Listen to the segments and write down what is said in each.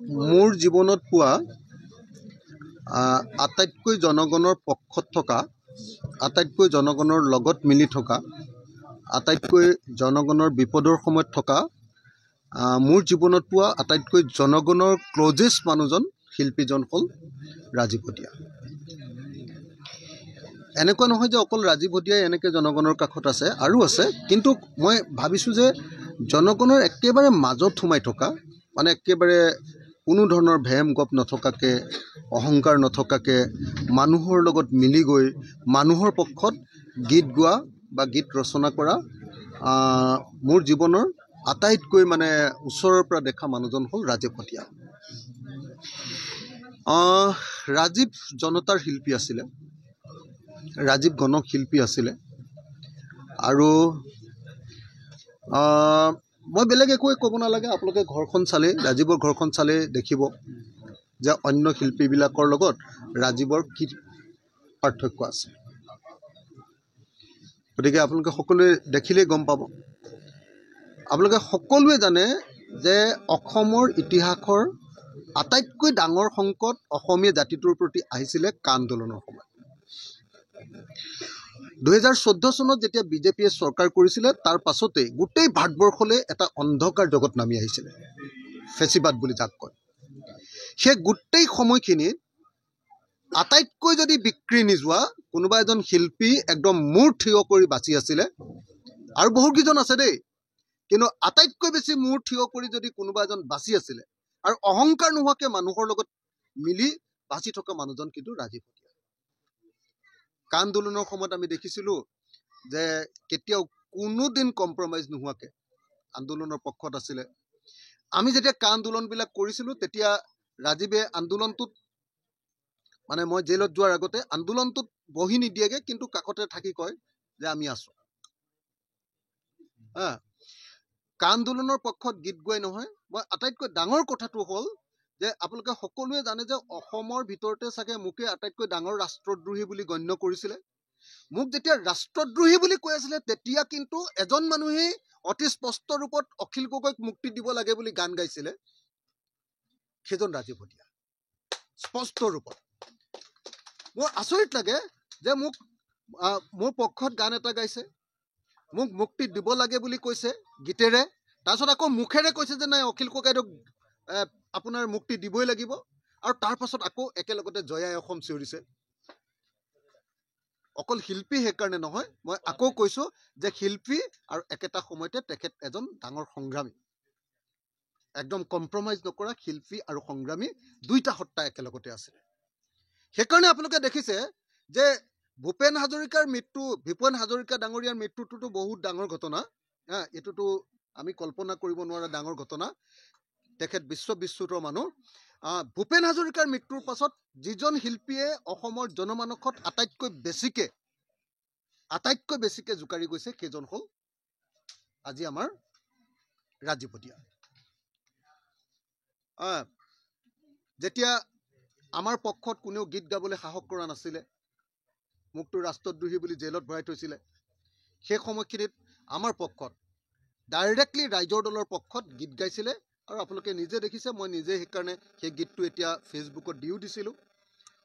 মোৰ জীৱনত পোৱা আটাইতকৈ জনগণৰ পক্ষত থকা, আটাইতকৈ জনগণৰ লগত মিলি থকা, আটাইতকৈ জনগণৰ বিপদৰ সময়ত থকা, মোৰ জীৱনত পোৱা আটাইতকৈ জনগণৰ ক্লজেষ্ট মানুহজন শিল্পীজন হ'ল ৰাজীৱ ভটিয়া। এনেকুৱা নহয় যে অকল ৰাজীৱ ভটিয়াই এনেকৈ জনগণৰ কাষত আছে, আৰু আছে, কিন্তু মই ভাবিছোঁ যে জনগণৰ একেবাৰে মাজত সোমাই থকা, মানে একেবাৰে কোনো ধৰণৰ ভেম গপ নথকাকৈ, অহংকাৰ নথকাকৈ, মানুহৰ লগত মিলি গৈ মানুহৰ পক্ষত গীত গোৱা বা গীত ৰচনা কৰা মোৰ জীৱনৰ আটাইতকৈ মানে ওচৰৰ পৰা দেখা মানুহজন হ'ল ৰাজীৱ ভটিয়া। ৰাজীৱ জনতাৰ শিল্পী আছিলে, ৰাজীৱ গণশিল্পী আছিলে, আৰু মই বেলেগ একোৱে ক'ব নালাগে। আপোনালোকে ঘৰখন চালে, ৰাজীৱৰ ঘৰখন চালে দেখিব যে অন্য শিল্পীবিলাকৰ লগত ৰাজীৱৰ কি পাৰ্থক্য আছে। গতিকে আপোনালোকে সকলোৱে দেখিলেই গম পাব। আপোনালোকে সকলোৱে জানে যে অসমৰ ইতিহাসৰ আটাইতকৈ ডাঙৰ সংকট অসমীয়া জাতিটোৰ প্ৰতি আহিছিলে কা আন্দোলনৰ সময়ত। 2014 চনত যেতিয়া বিজেপিয়ে চৰকাৰ কৰিছিলে, তাৰ পাছতেই গোটেই ভাৰতবৰ্ষলৈ এটা অন্ধকাৰ জগত নামি আহিছিলে, ফেচিবাদ বুলি যাক কয়। সেই গোটেই সময়খিনিত আটাইতকৈ যদি বিক্ৰী নিযোৱা কোনোবা এজন শিল্পী একদম মূৰ থিয় কৰি বাচি আছিলে, আৰু বহুকেইজন আছে দেই, কিন্তু আটাইতকৈ বেছি মূৰ থিয় কৰি যদি কোনোবা এজন বাচি আছিলে আৰু অহংকাৰ নোহোৱাকৈ মানুহৰ লগত মিলি বাচি থকা মানুহজন কিন্তু ৰাজীৱ ভটিয়া। কা আন্দোলনৰ সময়ত আমি দেখিছিলোঁ যে কেতিয়াও কোনোদিন কম্প্ৰমাইজ নোহোৱাকৈ আন্দোলনৰ পক্ষত আছিলে। আমি যেতিয়া কা আন্দোলনবিলাক কৰিছিলোঁ, তেতিয়া ৰাজীৱে আন্দোলনটোত, মানে মই জেলত যোৱাৰ আগতে আন্দোলনটোত বহি নিদিয়েগৈ, কিন্তু কাষতে থাকি কয় যে আমি আছোঁ। কা আন্দোলনৰ পক্ষত গীত গোৱাই নহয়, মই আটাইতকৈ ডাঙৰ কথাটো হ'ল যে আপোনালোকে সকলোৱে জানে যে অসমৰ ভিতৰতে চাগে মোকে আটাইতকৈ ডাঙৰ ৰাষ্ট্ৰদ্ৰোহী বুলি গণ্য কৰিছিলে। মোক যেতিয়া ৰাষ্ট্ৰদ্ৰোহী বুলি কৈ আছিলে, তেতিয়া কিন্তু এজন মানুহেই অতি স্পষ্ট ৰূপত অখিল গগৈক মুক্তি দিব লাগে বুলি গান গাইছিলে, সেইজন ৰাজীৱ ভটিয়া। স্পষ্ট ৰূপত মোৰ আচৰিত লাগে যে মোৰ পক্ষত গান এটা গাইছে, মোক মুক্তি দিব লাগে বুলি কৈছে গীতেৰে, তাৰপিছত আকৌ মুখেৰে কৈছে যে নাই অখিল ককাইদেউক আপোনাৰ মুক্তি দিবই লাগিব, আৰু তাৰ পাছত আকৌ একেলগতে জয়াই অসম চিঞৰিছে। অকল শিল্পী সেইকাৰণে নহয়, মই আকৌ কৈছোঁ যে শিল্পী আৰু একেটা সময়তে তেখেত এজন ডাঙৰ সংগ্ৰামী, একদম কম্প্ৰমাইজ নকৰা শিল্পী আৰু সংগ্ৰামী, দুইটা সত্তা একেলগতে আছে। সেইকাৰণে আপোনালোকে দেখিছে যে ভূপেন হাজৰিকা ডাঙৰীয়াৰ মৃত্যুটোতো বহুত ডাঙৰ ঘটনা, এইটোতো আমি কল্পনা কৰিব নোৱাৰা ডাঙৰ ঘটনা। তেখেত বিশ্ববিশ্ৰুত মানুহ। ভূপেন হাজৰিকাৰ মৃত্যুৰ পাছত যিজন শিল্পীয়ে অসমৰ জনমানসত আটাইতকৈ বেছিকৈ জোকাৰি গৈছে, সেইজন হ'ল আজি আমাৰ ৰাজীৱ ভটিয়া। যেতিয়া আমাৰ পক্ষত কোনেও গীত গাবলৈ সাহস কৰা নাছিলে, মোকতো ৰাষ্ট্ৰদ্ৰোহী বুলি জেলত ভৰাই থৈছিলে, সেই সময়খিনিত আমাৰ পক্ষত ডাইৰেক্টলি ৰাইজৰ দলৰ পক্ষত গীত গাইছিলে। আৰু আপোনালোকে নিজে দেখিছে, মই নিজে সেইকাৰণে সেই গীতটো এতিয়া ফেচবুকত দিও দিছিলোঁ।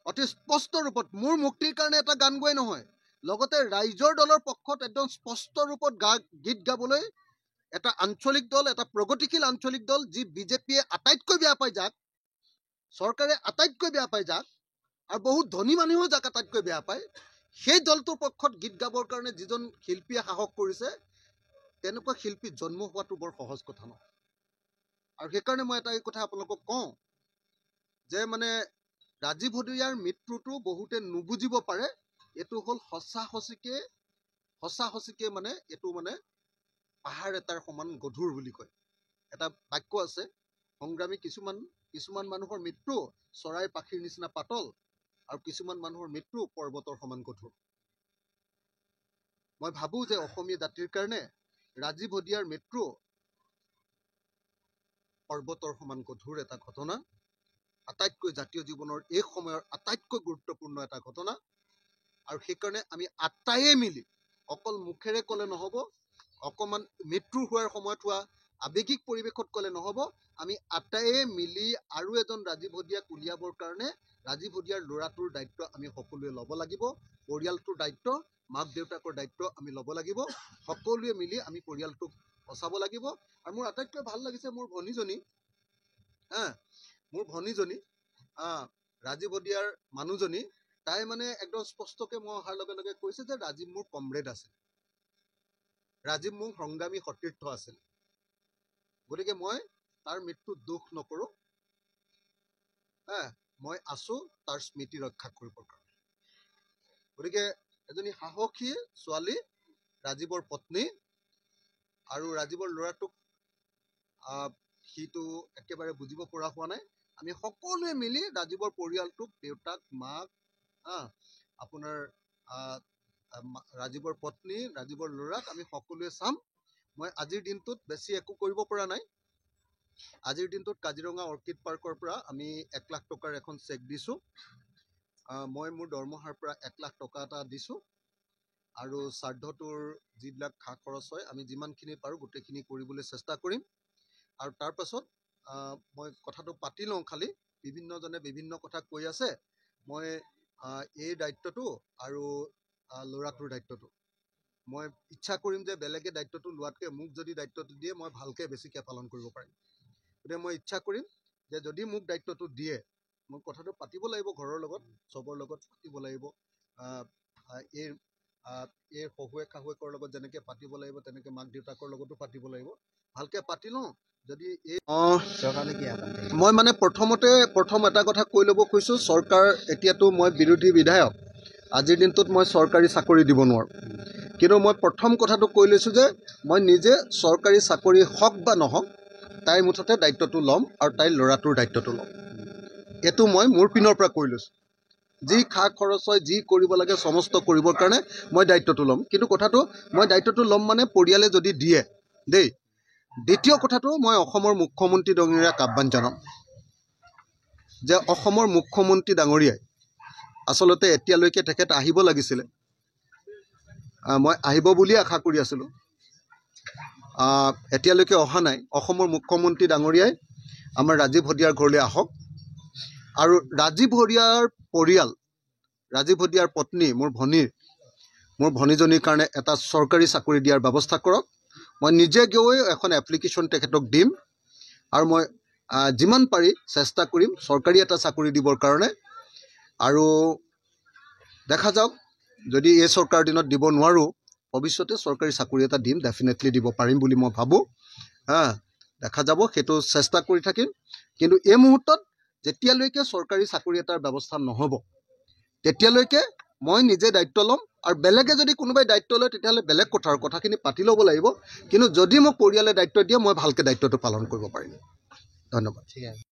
অতি স্পষ্ট ৰূপত মোৰ মুক্তিৰ কাৰণে এটা গান গোৱাই নহয়, লগতে ৰাইজৰ দলৰ পক্ষত একদম স্পষ্ট ৰূপত গীত গাবলৈ এটা আঞ্চলিক দল, এটা প্ৰগতিশীল আঞ্চলিক দল, যি বিজেপিয়ে আটাইতকৈ বেয়া পায় যাক, চৰকাৰে আটাইতকৈ বেয়া পায় যাক, আৰু বহুত ধনী মানুহেও যাক আটাইতকৈ বেয়া পায়, সেই দলটোৰ পক্ষত গীত গাবৰ কাৰণে যিজন শিল্পীয়ে সাহস কৰিছে, তেনেকুৱা শিল্পী জন্ম হোৱাটো বৰ সহজ কথা নহয়। আৰু সেইকাৰণে মই এটা কথা আপোনালোকক কওঁ যে মানে ৰাজীৱ ভটিয়াৰ মৃত্যুটো বহুতে নুবুজিব পাৰে, এইটো হ'ল সঁচা সঁচিকে মানে এইটো মানে পাহাৰ এটাৰ সমান গধুৰ বুলি কয়। এটা বাক্য আছে, সংগ্ৰামী কিছুমান মানুহৰ মৃত্যু চৰাই পাখিৰ নিচিনা পাতল, আৰু কিছুমান মানুহৰ মৃত্যু পৰ্বতৰ সমান গধুৰ। মই ভাবোঁ যে অসমীয়া জাতিৰ কাৰণে ৰাজীৱ ভটিয়াৰ মৃত্যু পৰ্বতৰ সমান গধুৰ এটা ঘটনা, আটাইতকৈ জাতীয় জীৱনৰ এই সময়ৰ আটাইতকৈ গুৰুত্বপূৰ্ণ এটা ঘটনা। আৰু সেইকাৰণে আমি আটাইয়ে মিলি, অকল মুখেৰে ক'লে নহ'ব, অকণমান মৃত্যু হোৱাৰ সময়ত হোৱা আৱেগিক পৰিৱেশত ক'লে নহ'ব। আমি আটাইয়ে মিলি আৰু এজন ৰাজীৱ হদিয়াক উলিয়াবৰ কাৰণে ৰাজীৱ হদিয়াৰ ল'ৰাটোৰ দায়িত্ব আমি সকলোৱে ল'ব লাগিব। পৰিয়ালটোৰ দায়িত্ব, মাক দেউতাকৰ দায়িত্ব আমি ল'ব লাগিব। সকলোৱে মিলি আমি পৰিয়ালটোক বচাব লাগিব। আৰু মোৰ আটাইতকৈ ভাল লাগিছে মোৰ ভনীজনী, মোৰ ভনীজনী ৰাজীৱ হদিয়াৰ মানুহজনী, তাই মানে একদম স্পষ্টকৈ মই অহাৰ লগে লগে কৈছে যে ৰাজীৱ মোৰ কমৰেড আছিল, ৰাজীৱ মোৰ সংগ্ৰামী সতীৰ্থ আছিল। গতিকে মই তাৰ মৃত্যুত দুখ নকৰোঁ। মই আছো তাৰ স্মৃতি ৰক্ষা কৰিবৰ কাৰণে। গতিকে এজনী সাহসী ছোৱালী, ৰাজীৱৰ পত্নী, আৰু ৰাজীৱৰ ল'ৰাটোক সিটো একেবাৰে বুজিব পৰা হোৱা নাই। আমি সকলোৱে মিলি ৰাজীৱৰ পৰিয়ালটোক, দেউতাক, মাক, আপোনাৰ ৰাজীৱৰ পত্নী, ৰাজীৱৰ ল'ৰাক আমি সকলোৱে চাম। মই আজিৰ দিনটোত বেছি একো কৰিব পৰা নাই। আজিৰ দিনটোত কাজিৰঙা অৰ্কিড পাৰ্কৰ পৰা আমি 1 লাখ টকাৰ এখন চেক দিছোঁ। মই মোৰ দৰমহাৰ পৰা 1 লাখ টকা এটা দিছোঁ। আৰু শ্ৰাদ্ধটোৰ যিবিলাক খা খৰচ হয় আমি যিমানখিনি পাৰোঁ গোটেইখিনি কৰিবলৈ চেষ্টা কৰিম। আৰু তাৰ পাছত মই কথাটো পাতি লওঁ। খালি বিভিন্নজনে বিভিন্ন কথা কৈ আছে। মই এই দায়িত্বটো আৰু ল'ৰাটোৰ দায়িত্বটো মই ইচ্ছা কৰিম যে বেলেগে দায়িত্বটো লোৱাতকৈ মোক যদি দায়িত্বটো দিয়ে মই ভালকৈ বেছিকৈ পালন কৰিব পাৰিম। গতিকে মই ইচ্ছা কৰিম যে যদি মোক দায়িত্বটো দিয়ে, মই কথাটো পাতিব লাগিব, ঘৰৰ লগত চবৰ লগত পাতিব লাগিব। এই শহুৱেক শাহুৱেকৰ লগত যেনেকৈ পাতিব লাগিব তেনেকৈ মাক দেউতাকৰ লগতো পাতিব লাগিব। ভালকৈ পাতি লওঁ। যদি মই মানে প্ৰথম এটা কথা কৈ ল'ব খুজিছোঁ, চৰকাৰ এতিয়াতো মই বিৰোধী বিধায়ক, আজিৰ দিনটোত মই চৰকাৰী চাকৰি দিব নোৱাৰোঁ। কিন্তু মই প্ৰথম কথাটো কৈ লৈছোঁ যে মই নিজে চৰকাৰী চাকৰি হওক বা নহওক তাইৰ মুঠতে দায়িত্বটো ল'ম আৰু তাইৰ ল'ৰাটোৰ দায়িত্বটো ল'ম। এইটো মই মোৰ পিনৰ পৰা কৈ লৈছোঁ। যি খা খৰচ হয়, যি কৰিব লাগে সমস্ত কৰিবৰ কাৰণে মই দায়িত্বটো ল'ম। কিন্তু কথাটো মই দায়িত্বটো ল'ম মানে পৰিয়ালে যদি দিয়ে দেই। দ্বিতীয় কথাটো মই অসমৰ মুখ্যমন্ত্ৰী ডাঙৰীয়াক আহ্বান জনাম যে অসমৰ মুখ্যমন্ত্ৰী ডাঙৰীয়াই আচলতে এতিয়ালৈকে তেখেত আহিব লাগিছিলে। মই আহিব বুলিয়ে আশা কৰি আছিলোঁ, এতিয়ালৈকে অহা নাই। অসমৰ মুখ্যমন্ত্ৰী ডাঙৰীয়াই আমাৰ ৰাজীৱ হদিয়াৰ ঘৰলৈ আহক আৰু ৰাজীৱ হদিয়াৰ পৰিয়াল, ৰাজীৱ হদিয়াৰ পত্নী, মোৰ ভনীজনীৰ কাৰণে এটা চৰকাৰী চাকৰি দিয়াৰ ব্যৱস্থা কৰক। মই নিজে গৈ এখন এপ্লিকেশ্যন তেখেতক দিম আৰু মই যিমান পাৰি চেষ্টা কৰিম চৰকাৰী এটা চাকৰি দিবৰ কাৰণে। আৰু দেখা যাওক, যদি এই চৰকাৰ দিনত দিব নোৱাৰোঁ, ভৱিষ্যতে চৰকাৰী চাকৰি এটা দিম, ডেফিনেটলি দিব পাৰিম বুলি মই ভাবোঁ। দেখা যাব, সেইটো চেষ্টা কৰি থাকিম। কিন্তু এই মুহূৰ্তত যেতিয়ালৈকে চৰকাৰী চাকৰি এটাৰ ব্যৱস্থা নহ'ব তেতিয়ালৈকে মই নিজে দায়িত্ব ল'ম। আৰু বেলেগে যদি কোনোবাই দায়িত্ব লয় তেতিয়াহ'লে বেলেগ কথাখিনি পাতি ল'ব লাগিব। কিন্তু যদি মোক পৰিয়ালে দায়িত্ব দিয়ে মই ভালকৈ দায়িত্বটো পালন কৰিব পাৰিম। ধন্যবাদ। ঠিক আছে।